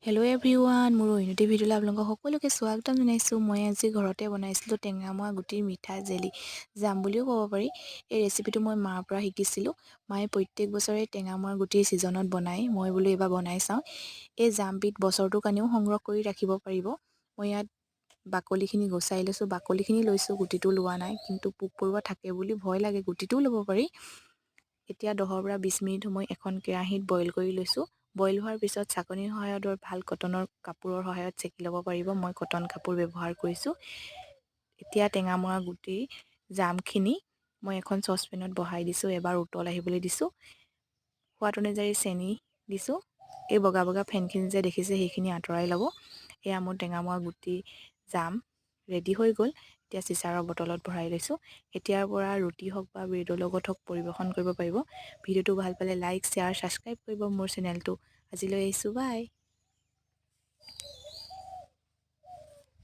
Hello' everyone, মোৰ উইনতি ভিডিঅ'লৈ আপোনালোকক সকলোকে স্বাগতম জনাইছোঁ। মই আজি ঘৰতে বনাইছিলোঁ টেঙামৰা গুটিৰ মিঠা জেলি, জাম বুলিও ক'ব পাৰি। এই ৰেচিপিটো মই মাৰ পৰা শিকিছিলোঁ। মায়ে প্ৰত্যেক বছৰে টেঙামৰা গুটিৰ ছিজনত বনায়, মই বোলো এইবাৰ বনাই চাওঁ। এই জামবিধ বছৰটোৰ কাৰণেও সংগ্ৰহ কৰি ৰাখিব পাৰিব। মই ইয়াত বাকলিখিনি গুচাই লৈছোঁ, বাকলিখিনি লৈছোঁ, গুটিটো লোৱা নাই, কিন্তু পোক পৰুৱা থাকে বুলি ভয় লাগে, গুটিটোও ল'ব পাৰি। এতিয়া 10 পৰা 20 মিনিট সময় এখন কেৰাহীত বইল কৰি লৈছোঁ। বইল হোৱাৰ পিছত চাকনিৰ সহায়ত ভাল কটনৰ কাপোৰৰ সহায়ত চেকি ল'ব পাৰিব। মই কটন কাপোৰ ব্যৱহাৰ কৰিছোঁ। এতিয়া টেঙামৰা গুটিৰ জামখিনি মই এখন চচপেনত বহাই দিছোঁ, এবাৰ উতল আহিবলৈ দিছোঁ। সোৱাদ অনুযায়ী চেনি দিছোঁ। এই বগা বগা ফেনখিনি যে দেখিছে সেইখিনি আঁতৰাই ল'ব। এয়া মোৰ টেঙামৰা গুটি জাম ৰেডি হৈ গ'ল। এতিয়া চিচাৰৰ বটলত ভৰাই লৈছোঁ। এতিয়াৰ পৰা ৰুটি হওক বা ব্ৰেডৰ লগত হওক পৰিৱেশন কৰিব পাৰিব। ভিডিঅ'টো ভাল পালে লাইক, শ্বেয়াৰ, ছাবস্ক্ৰাইব কৰিব মোৰ চেনেলটো। আজিলৈ আহিছোঁ, বাই।